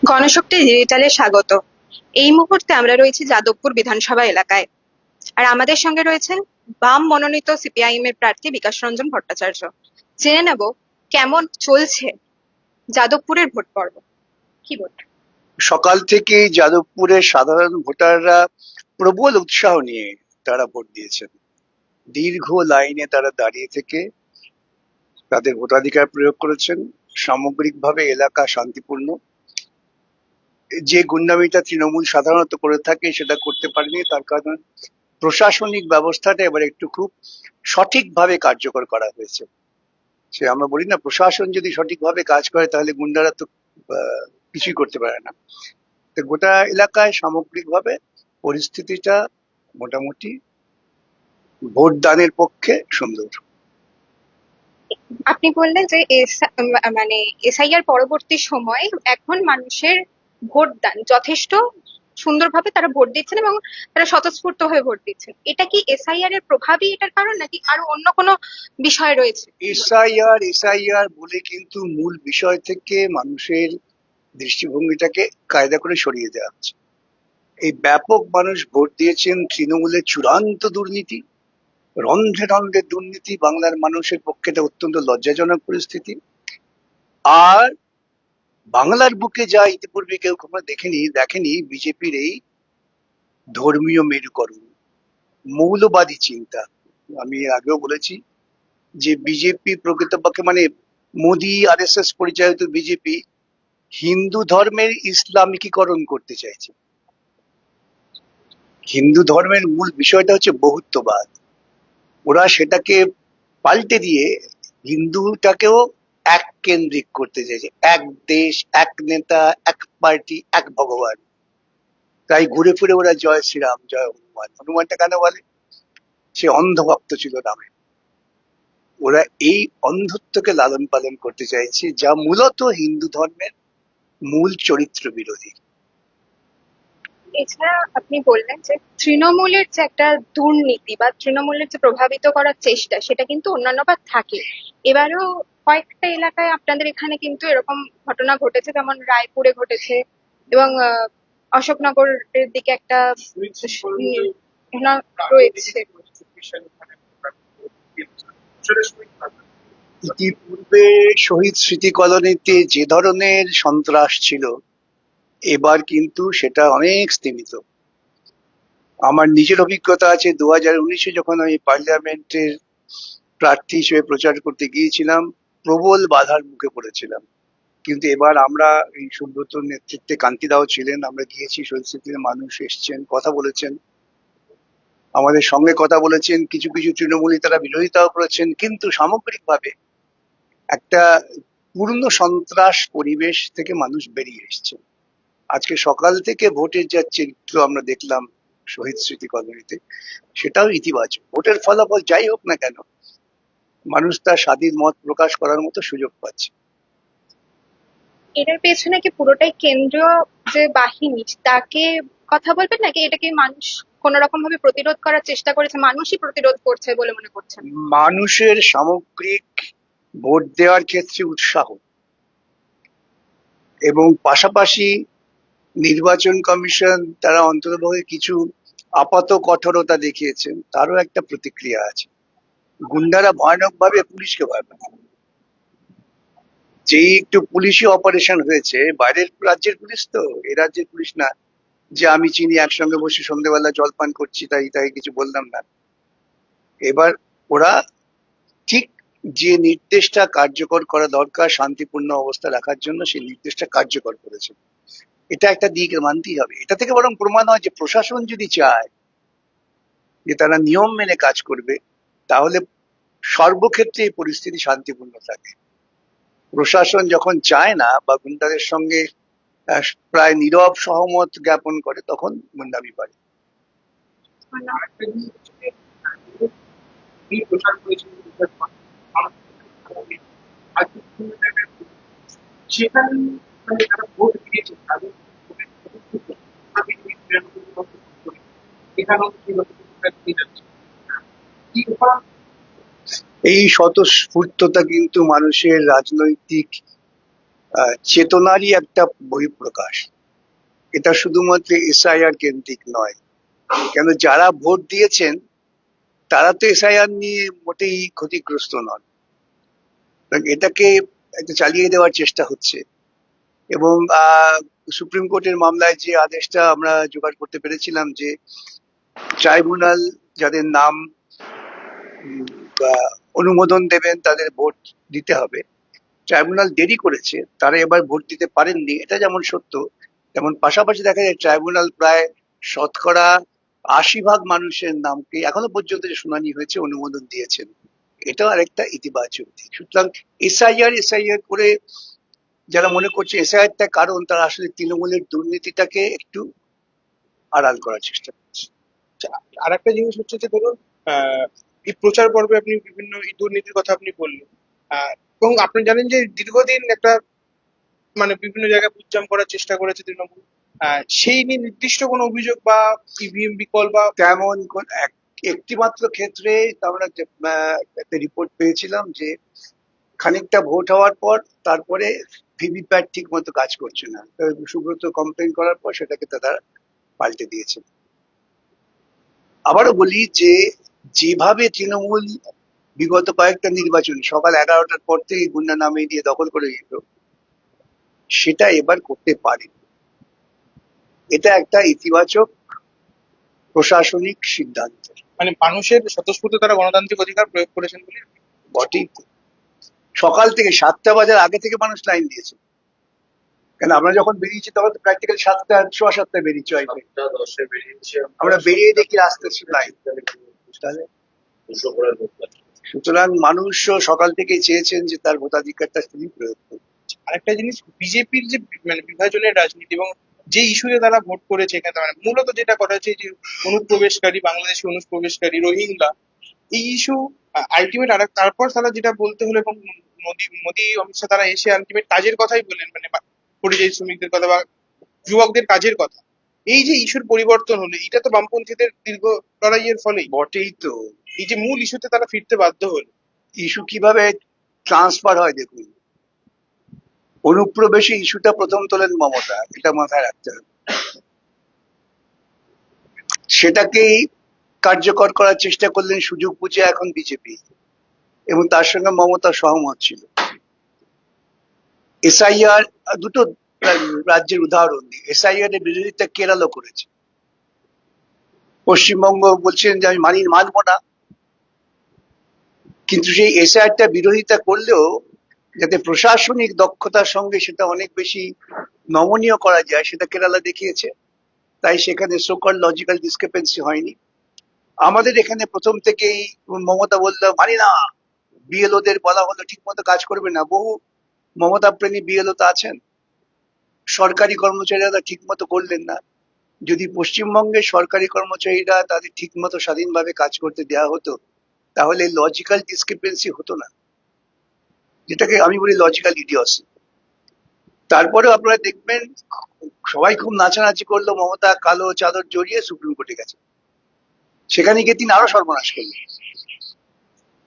গণশক্তি ডিজিটালে স্বাগত। এই মুহূর্তে আমরা রয়েছি যাদবপুর বিধানসভা এলাকায়। আর আমাদের সঙ্গে রয়েছেন বাম মনোনীত সিপিআইএম এর প্রার্থী বিকাশ রঞ্জন ভট্টাচার্য। জেনে নেব কেমন চলছে যাদবপুরের ভোট পর্ব। কি বলবেন? সকাল থেকেই যাদবপুরের সাধারণ ভোটাররা প্রবল উৎসাহ নিয়ে তারা ভোট দিয়েছেন। দীর্ঘ লাইনে তারা দাঁড়িয়ে থেকে তাদের ভোটাধিকার প্রয়োগ করেছেন। সামগ্রিকভাবে এলাকা শান্তিপূর্ণ। যে গুন্ডামিটা তৃণমূল সাধারণত করে থাকে সেটা করতে পারেনি, তার কারণ প্রশাসনিক ব্যবস্থাটা এবার একটু খুব সঠিকভাবে কার্যকর করা হয়েছে। সে আমরা বলি না, প্রশাসন যদি সঠিকভাবে কাজ করে তাহলে গুন্ডারা তো কিছুই করতে পারে না। তো গোটা এলাকায় সামগ্রিকভাবে পরিস্থিতিটা মোটামুটি ভোটদানের পক্ষে সুন্দর। আপনি বললেন যে মানে এসআইআর পরবর্তী সময় এখন মানুষের ভোটদান যথেষ্ট সুন্দরভাবে তারা ভোট দিচ্ছেন এবং তারা স্বতঃস্ফূর্ত হয়ে ভোট দিচ্ছেন। এটা কি এসআইআর এর প্রভাবই এটার কারণ, নাকি আরো অন্য কোনো বিষয় রয়েছে? এসআইআর এসআইআর বলে কিন্তু মূল বিষয় থেকে মানুষের দৃষ্টিভঙ্গিটাকে কায়দা করে সরিয়ে দেওয়া হচ্ছে। এই ব্যাপক মানুষ ভোট দিয়েছেন তৃণমূলের চূড়ান্ত দুর্নীতি, রন্ধ্রে রন্ধ্রে দুর্নীতি। বাংলার মানুষের পক্ষে এটা অত্যন্ত লজ্জাজনক পরিস্থিতি। আর বাংলার বুকে যা ইতিপূর্বে কেউ কখনো দেখেনি বিজেপির এই ধর্মীয় মেরুকরণ, মৌলবাদী চিন্তা। আমি আগেও বলেছি যে বিজেপি প্রকৃতপক্ষে মানে মোদী আরএসএস পরিচালিত বিজেপি হিন্দু ধর্মের ইসলামিকীকরণ করতে চাইছে। হিন্দু ধর্মের মূল বিষয়টা হচ্ছে বহুত্ববাদ। ওরা সেটাকে পাল্টে দিয়ে হিন্দুটাকেও এক কেন্দ্রিক করতে চাইছে, এক দেশ, এক নেতা, এক পার্টি, এক ভগবান। তাই ঘুরে ফিরে ওরা জয় শ্রীরাম, জয় হনুমান। হনুমানটা কেন বলে? সে অন্ধভক্ত ছিল রামের। ওরা এই অন্ধত্বকে লালন পালন করতে চাইছে, যা মূলত হিন্দু ধর্মের মূল চরিত্র বিরোধী। এছাড়া আপনি বললেন যে তৃণমূলের যে একটা দুর্নীতি বা তৃণমূলের যে প্রভাবিত করার চেষ্টা, সেটা কিন্তু অন্যান্যবার থাকে। এবারও কয়েকটা এলাকায় আপনাদের এখানে কিন্তু এরকম ঘটনা ঘটেছে, যেমন রায়পুরে ঘটেছে এবং অশোকনগরের দিকে একটা ঘটনা রয়েছে। ইতিপূর্বে শহীদ স্মৃতি কলোনিতে যে ধরনের সন্ত্রাস ছিল, এবার কিন্তু সেটা অনেক স্তীমিত। আমার নিজের অভিজ্ঞতা আছে, 2019-এ যখন আমি পার্লামেন্টের প্রার্থী হিসেবে প্রচার করতে গিয়েছিলাম, প্রবল বাধার মুখে পড়েছিলাম। কিন্তু এবার আমরা এই সুব্রতর নেতৃত্বে, কান্তিদাও ছিলেন, আমরা গিয়েছি, শহীদ স্মৃতিতে মানুষ এসছেন, কথা বলেছেন, আমাদের সঙ্গে কথা বলেছেন। কিছু কিছু তৃণমূলী তারা বিরোধিতাও করেছেন, কিন্তু সামগ্রিকভাবে একটা পূর্ণ সন্ত্রাস পরিবেশ থেকে মানুষ বেরিয়ে এসছে। আজকে সকাল থেকে ভোটের যা চিত্র আমরা দেখলাম শহীদ স্মৃতি কলোনিতে, সেটাও ইতিবাচক। ভোটের ফলাফল যাই হোক না কেন, মানুষ তার স্বাধীন মত প্রকাশ করার মতো সুযোগ পাচ্ছে। এটার পেছনে কি পুরোটাই কেন্দ্রীয় যে বাহিনী তাকে কথা বলবেন, নাকি এটাকে মানুষ কোন রকম ভাবে প্রতিরোধ করার চেষ্টা করেছে, মানুষই প্রতিরোধ করছে বলে মনে করছেন? মানুষের সামগ্রিক ভোট দেওয়ার ক্ষেত্রে উৎসাহ এবং পাশাপাশি নির্বাচন কমিশন তারা অন্ততপক্ষে কিছু আপাত কঠোরতা দেখিয়েছেন, তারও একটা প্রতিক্রিয়া আছে। গুন্ডারা ভয়ানক ভাবে পুলিশকে ভয় পায়। যেই একটু পুলিশি অপারেশন হয়েছে, বাইরের রাজ্যের পুলিশ তো, এ রাজ্যের পুলিশ না যে আমি চিনি একসঙ্গে বসে সন্ধ্যেবেলা জলপান করছি তাই তাই কিছু বললাম না। এবার ওরা ঠিক যে নির্দেশটা কার্যকর করা দরকার শান্তিপূর্ণ অবস্থা রাখার জন্য, সেই নির্দেশটা কার্যকর করেছে। এটা একটা দিক মানতেই হবে। এটা থেকে বরং প্রমাণ হয় যে প্রশাসন যদি চায় যে তারা নিয়ম মেনে কাজ করবে, তাহলে সর্বক্ষেত্রে এই পরিস্থিতি শান্তিপূর্ণ থাকে। প্রশাসন যখন চায় না বা গুন্ডাদের সঙ্গে প্রায় নীরব সহমত জ্ঞাপন করে, তখন গুন্ডামি বাড়ে। এই স্বতঃস্ফূর্ততা কিন্তু মানুষের রাজনৈতিক চেতনারই একটা বহিঃপ্রকাশ। এটা শুধুমাত্র এসআইআর কেন্দ্রিক নয়, কেন যারা ভোট দিয়েছেন তারা তো এসআইআর নিয়ে মোটেই ক্ষতিগ্রস্ত নন। এটাকে একটা চালিয়ে দেওয়ার চেষ্টা হচ্ছে। এবং সুপ্রিম কোর্টের মামলায় যে আদেশটা আমরা জোগাড় করতে পেরেছিলাম যে ট্রাইব্যুনাল যাদের নাম বা অনুমোদন দেবেন তাদের ভোট দিতে হবে, ট্রাইব্যুনাল দেরি করেছে, তারা এবার ভোট দিতে পারেননি, এটা যেমন সত্য, তেমন পাশাপাশি দেখা যায় ট্রাইব্যুনাল প্রায় শতকরা ৮০% মানুষের নামকে এখনো পর্যন্ত যে শুনানি হয়েছে অনুমোদন দিয়েছেন। এটাও আরেকটা ইতিবাচক দিক। সুতরাং এসআইআর করে যারা মনে করছে এসআইআরটা কারণ, তারা আসলে তৃণমূলের দুর্নীতিটাকে একটু আড়াল করার চেষ্টা করছে। আর একটা জিনিস হচ্ছে যে ধরুন এই প্রচার পর্বে আপনি বিভিন্ন এই দুর্নীতির কথা আপনি বললেন, এবং আপনি জানেন যে দীর্ঘদিন একটা মানে বিভিন্ন জায়গায় বুটজাম করার চেষ্টা করেছে তৃণমূল। সেই নিয়ে নির্দিষ্ট কোনো অভিযোগ বা ইভিএম বিকল বা তেমন একটি মাত্র ক্ষেত্রে আমরা একটা রিপোর্ট পেয়েছিলাম যে খানিকটা ভোট হওয়ার পর তারপরে ভিভিপ্যাট ঠিক মতো কাজ করছে না, তো সুব্রত কমপ্লেন করার পর সেটাকে তারা পাল্টে দিয়েছে। আবারও বলি যে যেভাবে তৃণমূল বিগত কয়েকটা নির্বাচন সকাল 11টার পর থেকে গুন্ডা নামিয়ে দিয়ে দখল করে দিত, সেটা এবার করতে পারে। এটা একটা ইতিবাচক প্রশাসনিক সিদ্ধান্ত। মানে মানুষের স্বতঃস্ফূর্ত তারা গণতান্ত্রিক অধিকার প্রয়োগ করেছেন বলে বটেই তো। সকাল থেকে 7টা বাজার আগে থেকে মানুষ লাইন দিয়েছে, কেন আমরা যখন বেরিয়েছি তখন তো প্র্যাকটিক্যাল 7টা, সোয়া 7টায় বেরিয়েছি হয়তো। আমরা বেরিয়ে দেখি রাস্তা লাইন। সুতরাং মানুষও সকাল থেকে চেয়েছেন যে তার ভোটাধিকারটা তিনি প্রয়োগ করুন। আরেকটা জিনিস, বিজেপির যে মানে বিভাজনের রাজনীতি এবং যে ইস্যুতে তারা ভোট করেছে এখানে, মানে মূলত যেটা করা হচ্ছে যে অনুপ্রবেশকারী, বাংলাদেশি অনুপ্রবেশকারী, রোহিঙ্গা, এই ইস্যু আলটিমেট। আর তারপর তারা যেটা বলতে হলো, এবং মোদী অমিত শাহ তারা এসে আলটিমেট কাজের কথাই বললেন, মানে পরিযায়ী শ্রমিকদের কথা বা যুবকদের কাজের কথা। এই যে ইস্যুর পরিবর্তন হলো, এটা তো বামপন্থীদের দীর্ঘ লড়াইয়ের ফলেই। বটেই তো। এই যে মূল ইস্যুতে তারা ফিরতে বাধ্য হলো। ইস্যু কিভাবে ট্রান্সফার হয় দেখুন। অনুপ্রবেশী ইস্যুটা প্রথম তোলেন মমতা, এটা মাথায় রাখতে হবে। সেটাকেই কার্যকর করার চেষ্টা করলেন সুযোগ বুঝে এখন বিজেপি, এবং তার সঙ্গে মমতা সহমত ছিল। এসআইআর দুটো রাজ্যের উদাহরণ দিই। এসআইআর এর বিরোধিতা কেরলও করেছে। পশ্চিমবঙ্গ বলছেন যে আমি মানবো না, কিন্তু সেই এসআইআরটা বিরোধিতা করলেও যাতে প্রশাসনিক দক্ষতার সঙ্গে সেটা অনেক বেশি নমনীয় করা যায় সেটা কেরালা দেখিয়েছে। তাই সেখানে সোকল লজিক্যাল ডিসক্রিপেন্সি হয়নি। আমাদের এখানে প্রথম থেকেই মমতা বললো মানি না, বিএলওদের বলা হলো ঠিক মতো কাজ করবে না। বহু মমতা প্রেমী বিএলও তো আছেন, সরকারি কর্মচারীরা ঠিক মতো করলেন না। যদি পশ্চিমবঙ্গের সরকারি কর্মচারীরা তাদের ঠিক মতো স্বাধীনভাবে কাজ করতে দেওয়া হতো, তাহলে লজিক্যাল ডিসক্রিপেন্সি হতো না, যেটাকে আমি বলি লজিক্যাল ইডিয়সি। তারপরেও আপনারা দেখবেন সবাই খুব নাচানাচি করলো, মমতা কালো চাদর জড়িয়ে সুপ্রিম কোর্টে গেছে। সেখানে গিয়ে তিনি আরো সর্বনাশ করলেন।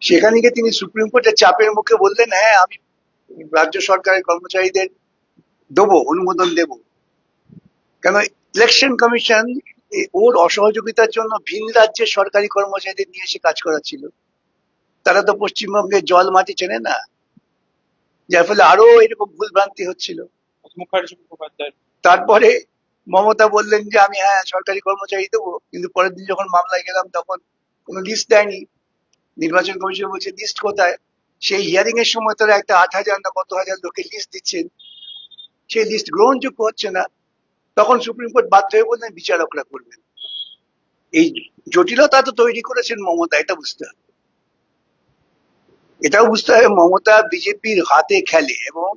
সেখানে গিয়ে তিনি সুপ্রিম কোর্টের চাপের মুখে বললেন হ্যাঁ আমি রাজ্য সরকারের কর্মচারীদের দেবো, অনুমোদন দেব। কেন ইলেকশন কমিশন ওর অসহযোগিতার জন্য ভিন রাজ্যের সরকারি কর্মচারীদের নিয়ে এসে কাজ করাচ্ছিল। তারা তো পশ্চিমবঙ্গের জল মাটি চেনে না, যার ফলে আরো এরকম ভুল ভ্রান্তি হচ্ছিল। মুখার্জি মুখোপাধ্যায় তারপরে মমতা বললেন যে আমি হ্যাঁ সরকারি কর্মচারী দেবো, কিন্তু পরের দিন যখন মামলায় গেলাম তখন কোনো লিস্ট দেয়নি। নির্বাচন কমিশন বলছে লিস্ট কোথায়? সেই হিয়ারিং এর সময় তারা একটা 8,000 না কত হাজার লোকের লিস্ট দিচ্ছেন, সেই লিস্ট গ্রহণযোগ্য হচ্ছে না। তখন সুপ্রিম কোর্ট বাধ্য হয়ে বললেন বিচারকরা করবেন। এই জটিলতা তো তৈরি করেছেন মমতা, এটা বুঝতে হবে। এটাও বুঝতে হবে মমতা বিজেপির হাতে খেলে, এবং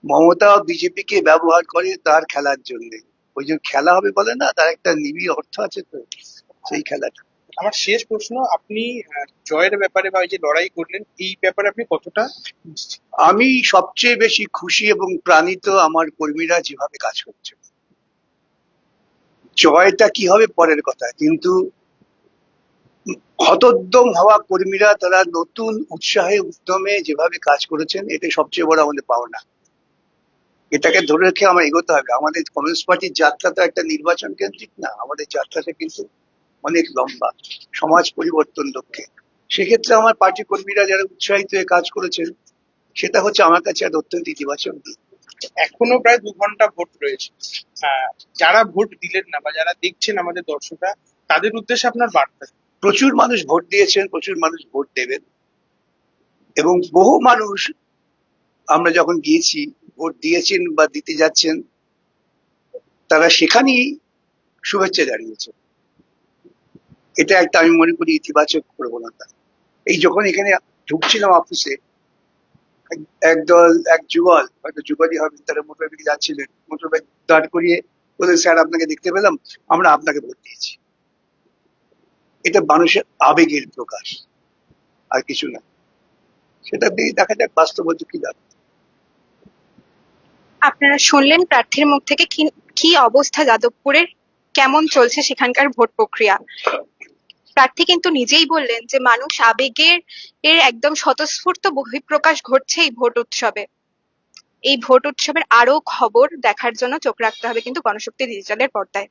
মমতা বিজেপিকে ব্যবহার করে তার খেলার জন্য। ওই যে খেলা হবে বলে না, তার একটা নিবিড় অর্থ আছে, তো সেই খেলাটা। আমার শেষ প্রশ্ন, আপনি জয়ের ব্যাপারে বা এই যে লড়াই করলেন এই ব্যাপারে আপনি কতটা? আমি সবচেয়ে বেশি খুশি এবং প্রাণিত আমার কর্মীরা যেভাবে কাজ করছে। জয়টা কি হবে পরের কথা, কিন্তু হতোদ্যম হওয়া কর্মীরা তারা নতুন উৎসাহে উদ্যমে যেভাবে কাজ করেছেন, এটা সবচেয়ে বড় আমাদের পাওনা। এটাকে ধরে রেখে আমার এগোতে হবে। আমাদের কমিউনিস্ট পার্টির যাত্রা তো একটা নির্বাচন কেন্দ্রিক না, আমাদের যাত্রাটা কিন্তু অনেক লম্বা, সমাজ পরিবর্তন লক্ষ্যে। সেক্ষেত্রে আমার পার্টি কর্মীরা যারা উৎসাহিত হয়ে কাজ করেছেন, সেটা হচ্ছে আমার কাছে একটা অত্যন্ত ইতিবাচক দিক। এখনো প্রায় 2 ঘন্টা ভোট রয়েছে। আহ, যারা ভোট দিলেন না বা যারা দেখছেন আমাদের দর্শকরা, তাদের উদ্দেশ্যে আপনার বার্তা কি? প্রচুর মানুষ ভোট দিয়েছেন, প্রচুর মানুষ ভোট দেবেন, এবং বহু মানুষ আমরা যখন গিয়েছি ভোট দিয়েছেন বা দিতে যাচ্ছেন, তারা সেখানেই শুভেচ্ছা জানিয়েছে। এটা একটা আমি মনে করি ইতিবাচক প্রবণতা। এই যখন এখানে ঢুকছিলাম অফিসে, এক যুগল, হয়তো যুগলই হবে, তারা মোটর বাইকে যাচ্ছিলেন, মোটর বাইক দাঁড় করিয়ে বলে, স্যার আপনাকে দেখতে পেলাম, আমরা আপনাকে ভোট দিয়েছি। এটা মানুষের আবেগের প্রকাশ, আর কিছু না। সেটা দিয়ে দেখা যাক বাস্তবতা কি দাঁড়ায়। আপনারা শুনলেন প্রার্থীর মুখ থেকে কি কি অবস্থা যাদবপুরের, কেমন চলছে সেখানকার ভোট প্রক্রিয়া। প্রার্থী কিন্তু নিজেই বললেন যে মানুষ আবেগের একদম স্বতঃস্ফূর্ত বহিঃপ্রকাশ ঘটছে এই ভোট উৎসবে। এই ভোট উৎসবের আরো খবর দেখার জন্য চোখ রাখতে হবে কিন্তু গণশক্তি ডিজিটালের পর্দায়।